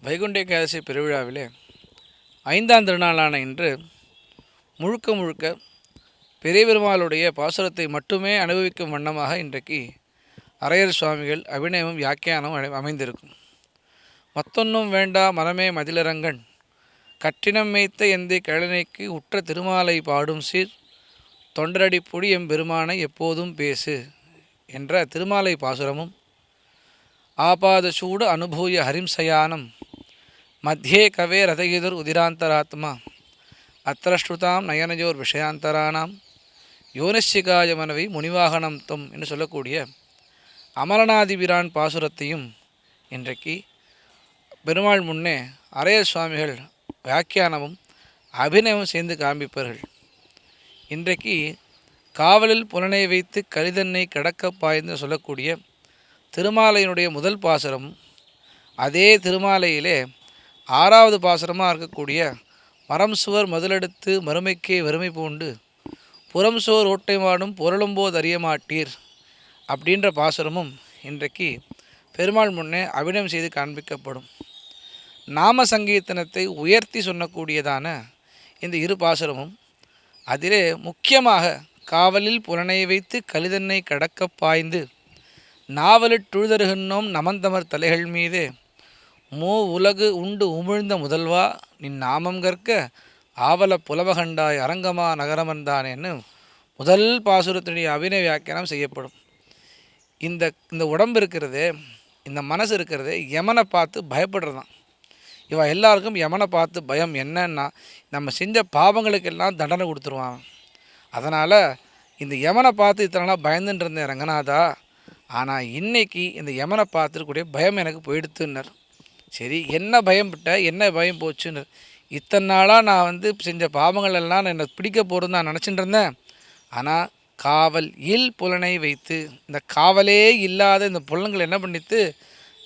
வைகுண்ட ஏகாதசி பெருவிழாவிலே 5ஆம் திருநாளான இன்று முழுக்க முழுக்க பெரிய பெருமாளுடைய பாசுரத்தை மட்டுமே அனுபவிக்கும் வண்ணமாக இன்றைக்கு அரையர் சுவாமிகள் அபிநயமும் வியாக்கியானம் அமைந்திருக்கும். மத்தொன்னும் வேண்டா மரமே மதிலரங்கன் கட்டினம் மேய்த்த எந்தை கிழனைக்கு உற்ற திருமாலை பாடும் சீர் தொண்டரடி பொடி எம்பெருமானை எப்போதும் பேசு என்ற திருமாலை பாசுரமும், ஆபாத சூடு அனுபூய ஹரிம்சயானம் மத்தியே கவே ரதகிதுர் உதிராந்தராத்மா அத்திரஷ்டுதாம் நயனஜோர் விஷயாந்தரானாம் யோனிஷிகாய மனவை முனிவாகனம் தொம் என்று சொல்லக்கூடிய அமரநாதிபிரான் பாசுரத்தையும் இன்றைக்கு பெருமாள் முன்னே அரையர் சுவாமிகள் வியாக்கியானமும் அபிநயமும் சேர்ந்து காண்பிப்பார்கள். இன்றைக்கு காவலில் புலனை வைத்து கலிதன்னை கடக்க பாய்ந்து சொல்லக்கூடிய திருமாலையினுடைய முதல் பாசுரம், அதே திருமாலையிலே 6வது பாசுரமாக இருக்கக்கூடிய மரம் சுவர் முதலெடுத்து மறுமைக்கே வறுமை பூண்டு புறம் சோர் ஓட்டை மாடும் பொருளும்போது அறியமாட்டீர் அப்படின்ற பாசுரமும் இன்றைக்கு பெருமாள் முன்னே அபிநயம் செய்து காண்பிக்கப்படும். நாம சங்கீர்த்தனத்தை உயர்த்தி சொன்னக்கூடியதான இந்த இரு பாசுரமும், அதிலே முக்கியமாக காவலில் புலனை வைத்து கலிதன்னை கடக்க பாய்ந்து நாவலிட்டுழுதருகின்றோம் நமந்தமர் தலைகள் மீதே உலகு உண்டு உமிழ்ந்த முதல்வா நின் நாமம் கற்க ஆவல புலவகண்டாய் அரங்கமா நகரமன்தானேன்னு முதல் பாசுரத்தினுடைய அபிநய வியாக்கியானம் செய்யப்படும். இந்த இந்த உடம்பு இருக்கிறதே, இந்த மனசு இருக்கிறதே, யமனை பார்த்து பயப்படுறதான். இவன் எல்லாருக்கும் யமனை பார்த்து பயம் என்னன்னா, நம்ம செஞ்ச பாவங்களுக்கெல்லாம் தண்டனை கொடுத்துருவான். அதனால் இந்த யமனை பார்த்து இத்தனை நாளாக பயந்துட்டு இருந்தேன் ரங்கநாதா, ஆனால் இன்னைக்கு இந்த யமனை பார்த்துருக்கூடிய பயம் எனக்கு போயிடுத்துன்னர். சரி, என்ன பயம்பட்ட, என்ன பயம் போச்சுன்னு, இத்தனை நாளாக நான் செஞ்ச பாவங்கள் எல்லாம் என்னை பிடிக்க போகிறதுன்னு நான் நினச்சிட்டு இருந்தேன். ஆனால் காவல் புலனை வைத்து, இந்த காவலே இல்லாத இந்த புலன்கள் என்ன பண்ணித்து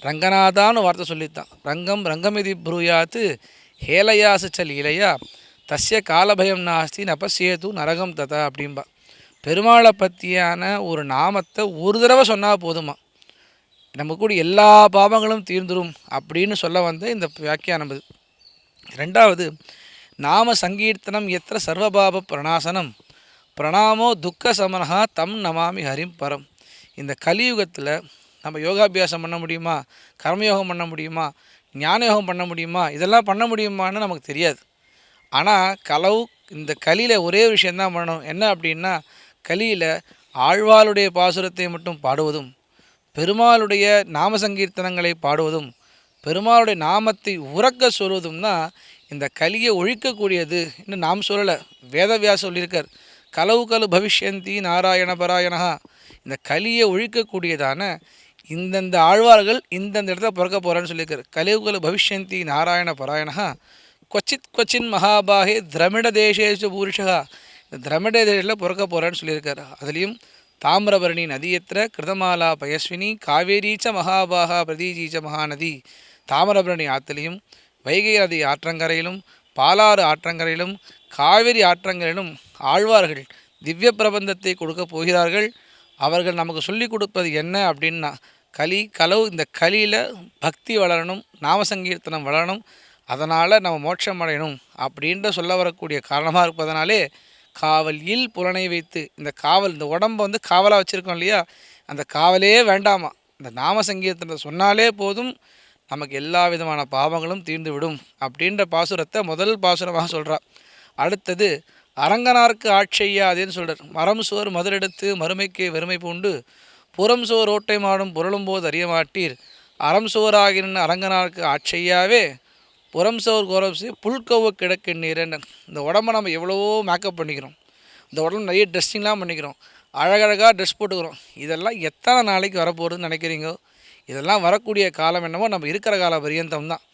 ரங்கநாதான்னு வார்த்தை சொல்லித்தான். ரங்கம் ரங்கமிதி புரூயாத்து ஹேலையாசு சல் இலையா தஸ்ய காலபயம் நாஸ்தி நபசேது நரகம் ததா அப்படின்பா. பெருமாளை பற்றியான ஒரு நாமத்தை ஒரு தடவை சொன்னால் போதுமா, நம்ம கூட எல்லா பாவங்களும் தீர்ந்துடும் அப்படின்னு சொல்ல வந்த இந்த வியாக்கியானம். 2வது நாம சங்கீர்த்தனம் எத்திர சர்வபாப பிரணாசனம் பிரணாமோ துக்க சமனஹா தம் நமாமி ஹரிம் பரம். இந்த கலியுகத்தில் நம்ம யோகாபியாசம் பண்ண முடியுமா, கர்மயோகம் பண்ண முடியுமா, ஞான யோகம் பண்ண முடியுமா, இதெல்லாம் பண்ண முடியுமான்னு நமக்கு தெரியாது. ஆனால் இந்த கலியில் ஒரே விஷயந்தான் பண்ணணும். என்ன அப்படின்னா, கலியில் ஆழ்வாளுடைய பாசுரத்தை மட்டும் பாடுவதும், பெருமாளுடைய நாம சங்கீர்த்தனங்களை பாடுவதும், பெருமாளுடைய நாமத்தை உறக்க சொல்வதும் தான் இந்த கலியை ஒழிக்கக்கூடியது. இன்னும் நாம் சொல்லலை, வேதவியாச சொல்லியிருக்கார். கலவு பவிஷ்யந்தி நாராயண பராயணா. இந்த கலியை ஒழிக்கக்கூடியதான இந்தந்த ஆழ்வார்கள் இந்தந்த இடத்துல பிறக்க போகிறான்னு சொல்லியிருக்கார். கலவு பவிஷ்யந்தி நாராயண பராயணா கொச்சின் மகாபாகே திரமிட தேசேஷு பூருஷா. இந்த திரமிட தேசத்தில் பிறக்க போகிறான்னு சொல்லியிருக்கார். அதுலேயும் தாமிரபரணி நதியத்திர கிருதமாலா பயஸ்வினி காவேரீச்ச மகாபாகா பிரதீஜீச்ச மகாநதி. தாமிரபரணி ஆற்றிலையும், வைகை நதி ஆற்றங்கரையிலும், பாலாறு ஆற்றங்கரையிலும், காவேரி ஆற்றங்கரையிலும் ஆழ்வார்கள் திவ்ய பிரபந்தத்தை கொடுக்க போகிறார்கள். அவர்கள் நமக்கு சொல்லி கொடுப்பது என்ன அப்படின்னா, இந்த கலியில் பக்தி வளரணும், நாமசங்கீர்த்தனம் வளரணும், அதனால் நம்ம மோட்சம் அடையணும் அப்படின்ற சொல்ல வரக்கூடிய காரணமாக இருப்பதனாலே காவல் புலனை வைத்து, இந்த காவல், இந்த உடம்பை காவலாக வச்சுருக்கோம் இல்லையா, அந்த காவலே வேண்டாமா, இந்த நாம சங்கீர்த்தனத்தை சொன்னாலே போதும் நமக்கு எல்லா விதமான பாவங்களும் தீர்ந்து விடும் அப்படின்ற பாசுரத்தை முதல் பாசுரமாக சொல்கிறார். அடுத்தது அரங்கனாருக்கு ஆட்செய்யாதேன்னு சொல்கிறார். மரம் சோர் முதலெடுத்து மறுமைக்கு வெறுமை பூண்டு புறம் சோர் ஓட்டை மாடும் பொருளும்போது அறியமாட்டீர் அறம் சோராகின அரங்கனாருக்கு ஆட்செய்யாவே புறம் சோர் கோரம்சி புல்கோவ கிடக்கு நீரன்னு. இந்த உடம்பை நம்ம எவ்வளவோ மேக்கப் பண்ணிக்கிறோம், இந்த உடம்பு நிறைய ட்ரெஸ்ஸிங்லாம் பண்ணிக்கிறோம், அழகழகாக ட்ரெஸ் போட்டுக்கிறோம். இதெல்லாம் எத்தனை நாளைக்கு வரப்போகுதுன்னு நினைக்கிறீங்க? இதெல்லாம் வரக்கூடிய காலம் என்னவோ நம்ம இருக்கிற கால பரியந்தம் தான்.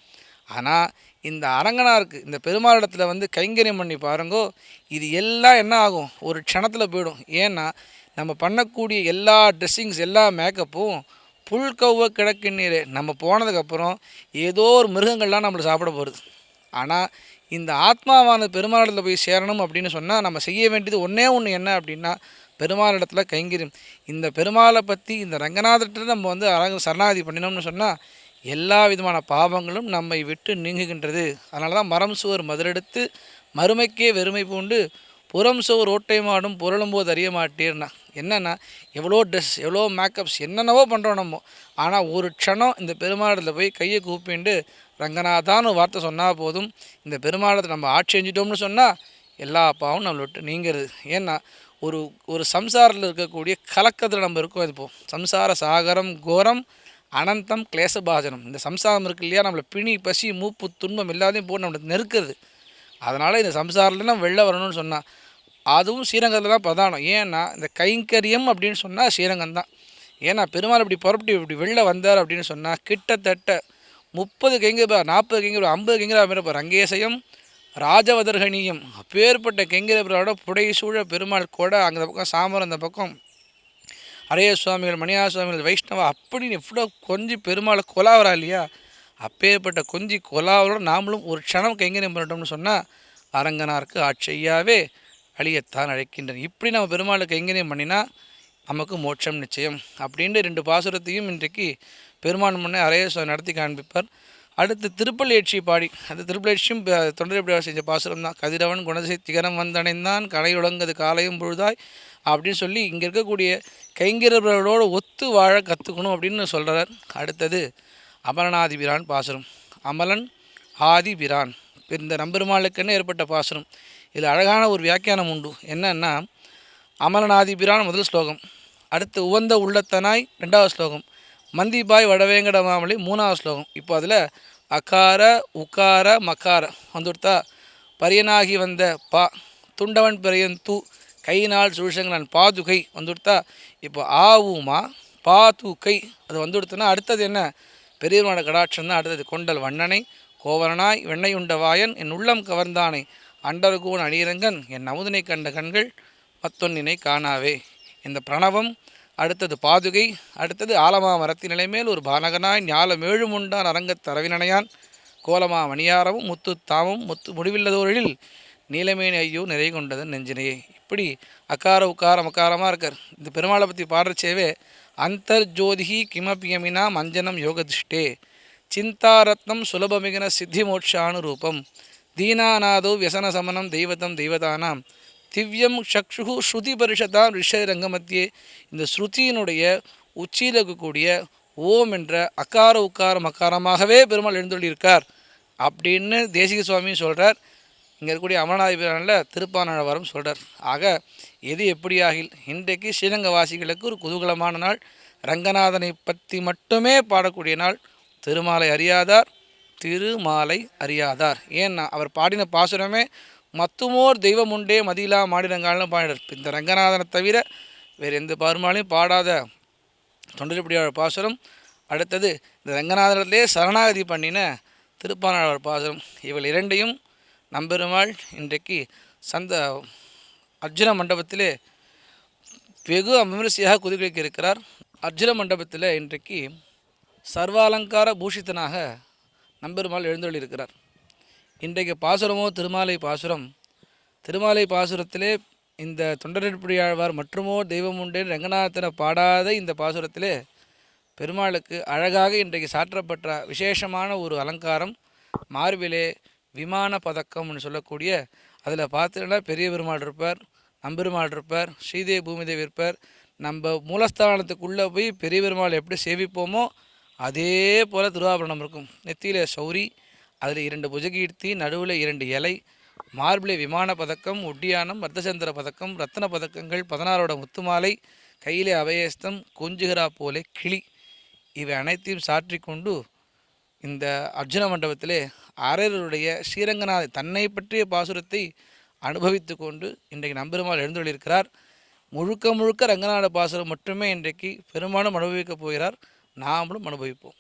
ஆனால் இந்த அரங்கனாருக்கு, இந்த பெருமாளிடத்தில் கைங்கரியம் பண்ணி பாருங்கோ, இது எல்லாம் என்ன ஆகும், ஒரு க்ஷணத்தில் போயிடும். ஏன்னா நம்ம பண்ணக்கூடிய எல்லா ட்ரெஸ்ஸிங்ஸ், எல்லா மேக்கப்பும் புல்கவ்வை கிழக்கு நீர் நம்ம போனதுக்கப்புறம் ஏதோ ஒரு மிருகங்கள்லாம் நம்மளை சாப்பிட போகிறது. ஆனால் இந்த ஆத்மாவான பெருமாளிடத்தில் போய் சேரணும் அப்படின்னு சொன்னால் நம்ம செய்ய வேண்டியது ஒன்றே ஒன்று என்ன அப்படின்னா, பெருமாளிடத்தில் கைங்கரியம். இந்த பெருமாளை பற்றி, இந்த ரங்கநாதர்கிட்ட நம்ம சரணாகதி பண்ணினோம்னு சொன்னால் எல்லா விதமான பாவங்களும் நம்மை விட்டு நீங்குகின்றது. அதனால தான் மரம் சுவர் மதுரெடுத்து மறுமைக்கே வெறுமை பூண்டு புறம் சுவர் ஓட்டை மாடும் புரளும்போது அறிய மாட்டீர்னா. என்னென்னா, எவ்வளோ ட்ரெஸ், எவ்வளோ மேக்கப்ஸ், என்னென்னவோ பண்ணுறோம் நம்ம. ஆனால் ஒரு க்ஷணம் இந்த பெருமாளத்தில் போய் கையை கூப்பிண்டு ரங்கநாதான்னு ஒரு வார்த்தை சொன்னால் போதும். இந்த பெருமாளத்தை நம்ம ஆட்சி செஞ்சிட்டோம்னு சொன்னால் எல்லா பாவம் நம்மளை விட்டு நீங்கிறது. ஏன்னா ஒரு ஒரு சம்சாரத்தில் இருக்கக்கூடிய கலக்கத்தில் நம்ம இருக்கோம். இது சம்சார சாகரம் கோரம் அனந்தம் கிளேசபாஜனம். இந்த சம்சாரம் இருக்கு இல்லையா, நம்மளை பிணி பசி மூப்பு துன்பம் எல்லாத்தையும் போட்டு நம்மளுக்கு நெருக்குது. அதனால் இந்த சம்சாரத்தில் நம்ம வெளில வரணும்னு சொன்னால் அதுவும் ஸ்ரீரங்கத்தில் தான் பிரதானம். ஏன்னா இந்த கைங்கரியம் அப்படின்னு சொன்னால் ஸ்ரீரங்கம் தான். ஏன்னா பெருமாள் இப்படி புறப்பட்டு இப்படி வெளில வந்தார் அப்படின்னு சொன்னால் கிட்டத்தட்ட 30 கைங்கர் 40 கைங்கர் 50 கைங்கர் மேலே ரங்கேசயம் ராஜவதர்கணியம் அப்பேற்பட்ட கைங்கரபுரோட புடை சூழ பெருமாள் கூட அந்த பக்கம் சாமர், அந்த பக்கம் அரைய சுவாமிகள், மணியா சுவாமிகள், வைஷ்ணவா அப்படின்னு எவ்வளோ கொஞ்சி பெருமாளை கொலாவரா இல்லையா. அப்பேற்பட்ட கொஞ்சி கொலாவரோட நாமளும் ஒரு க்ஷணம் கைங்கரியம் பண்ணிட்டோம்னு சொன்னால் அரங்கனாருக்கு ஆட்சியாவே அழியத்தான் அழைக்கின்றன. இப்படி நம்ம பெருமாளுக்கு கைங்கரியம் பண்ணினா நமக்கு மோட்சம் நிச்சயம் அப்படின்ட்டு 2 பாசுரத்தையும் இன்றைக்கு பெருமான் முன்னே அரைய நடத்தி காண்பிப்பார். அடுத்து திருப்பள்ளேட்சி பாடி, அந்த திருப்பள்ளேட்சியும் தொண்டரை எப்படி செஞ்ச பாசுரம் தான். கதிரவன் குணசை திகரம் வந்தடைந்தான் கடையுழங்கது காலையும் பொழுதாய் அப்படின்னு சொல்லி இங்கே இருக்கக்கூடிய கைங்கரர்களோடு ஒத்து வாழ கற்றுக்கணும் அப்படின்னு சொல்கிறார். அடுத்தது அமலனாதிபிரான் பாசுரம். அமலன் ஆதிபிரான் இந்த நம்பெருமாளுக்குன்னு ஏற்பட்ட பாசுரம். இதில் அழகான ஒரு வியாக்கியானம் உண்டு. என்னன்னா, அமலனாதிபிரான் முதல் ஸ்லோகம், அடுத்து உவந்த உள்ளத்தனாய் 2வது ஸ்லோகம், மந்திபாய் வடவேங்கட மாமலை 3வது ஸ்லோகம். இப்போ அதில் அகார உக்கார மக்கார வந்துடுத்தா. பரியனாகி வந்த பா துண்டவன் பெரியன் தூ கையினால் சுழிசங்கலன் பாதுகை வந்துடுத்தா. இப்போ ஆ ஊமா பா தூ கை அது வந்துடுத்துனா அடுத்தது என்ன, பெரியவனோட கடாட்சம் தான். அடுத்தது கொண்டல் வண்ணனை கோவலனாய் வெண்ணெய் உண்ட வாயன் என் உள்ளம் கவர்ந்தானை அண்டர்கூன் அணியரங்கன் என் அமுதனை கண்ட கண்கள் மத்தொன்னினை காணாவே. இந்த பிரணவம், அடுத்தது பாதுகை, அடுத்தது ஆலமா மரத்தின் நிலைமேல் ஒரு பானகனாய் ஞாலம் ஏழுமுண்டான் அரங்கத் தரவினையான் கோலமா மணியாரமும் முத்து தாமும் முத்து முடிவில்லதோரில் நீலமேனி ஐயோ நிறை கொண்டதன் நெஞ்சினையே. இப்படி அக்கார உக்கார மக்காரமாக இருக்கார். இந்த பெருமாளை பற்றி பாடுறச்சேவே அந்தர்ஜோதிகி கிமபியமினா மஞ்சனம் யோகதிஷ்டே சிந்தாரத்னம் சுலபமிகன சித்தி மோட்சானுரூபம் தீனாநாதோ வியசன சமனம் தெய்வதம் தெய்வதானாம் திவ்யம் சக்ஷு ஸ்ருதி பரிஷதாம் ரிஷரங்க மத்தியே. இந்த ஸ்ருதியினுடைய உச்சியில் இருக்கக்கூடிய ஓம் என்ற அக்கார உக்கார மக்காரமாகவே பெருமாள் எழுந்துள்ளிருக்கார் அப்படின்னு தேசிக சுவாமியும் சொல்கிறார். இங்கே இருக்கக்கூடிய அமலநாதிபிரானில் திருப்பானழவரும் சொல்கிறார். ஆக எது எப்படியாகில் இன்றைக்கு ஸ்ரீரங்கவாசிகளுக்கு ஒரு குதூகலமான நாள். ரங்கநாதனை பற்றி மட்டுமே பாடக்கூடிய நாள். திருமாலை அறியாதார் திருமாலை அறியாதார். ஏன்னா அவர் பாடின பாசுரமே மத்துமோர் தெய்வம் உண்டே மதியிலா மாடிரங்காலும் பாடினார். இந்த ரங்கநாதனை தவிர வேறு எந்த பெருமாளையும் பாடாத தொண்டரிப்படியாளர் பாசுரம். அடுத்தது இந்த ரங்கநாதனிலே சரணாகதி பண்ணின திருப்பானாளர் பாசுரம். இவள் இரண்டையும் நம்பெருமாள் இன்றைக்கு அர்ஜுன மண்டபத்திலே வெகு விமரிசையாக குதிரைக்கு இருக்கிறார். அர்ஜுன மண்டபத்தில் இன்றைக்கு சர்வாலங்கார பூஷித்தனாக நம்பெருமாள் எழுந்தொள்ளியிருக்கிறார். இன்றைக்கு பாசுரமோ திருமாலை பாசுரம். திருமாலை பாசுரத்திலே இந்த தொண்டரிப்படியாழ்வார் மற்றுமோ தெய்வம் உண்டே ரங்கநாதனை பாடாத இந்த பாசுரத்திலே பெருமாளுக்கு அழகாக இன்றைக்கு சாற்றப்பட்ட விசேஷமான ஒரு அலங்காரம். மார்பிலே விமான பதக்கம்னு சொல்லக்கூடிய, அதில் பார்த்தீங்கன்னா பெரிய பெருமாள் இருப்பார், நம்பெருமாள் இருப்பார், ஸ்ரீதேவி பூமிதேவி இருப்பார். நம்ம மூலஸ்தானத்துக்குள்ளே போய் பெரிய பெருமாள் எப்படி சேவிப்போமோ அதே போல் திருவாபரணம் இருக்கும். நெத்தியில் சௌரி, அதில் 2 புஜகீர்த்தி, நடுவில் 2 இலை, மார்பிளை விமான பதக்கம், ஒட்டியானம், அர்த்தசந்திர பதக்கம், ரத்தன பதக்கங்கள், 16 முத்துமாலை, கையிலே அபயஸ்தம், கொஞ்சுகிறா போலே கிளி, இவை அனைத்தையும் சாற்றி கொண்டு இந்த அர்ஜுன மண்டபத்திலே அரருடைய ஸ்ரீரங்கநாத தன்னை பற்றிய பாசுரத்தை அனுபவித்து கொண்டு இன்றைக்கு நம்பெருமாள் எழுந்துள்ளிருக்கிறார். முழுக்க முழுக்க ரங்கநாத பாசுரம் மட்டுமே இன்றைக்கு பெரும்பாலும் அனுபவிக்கப் போகிறார். நாமளும் அனுபவிப்போம்.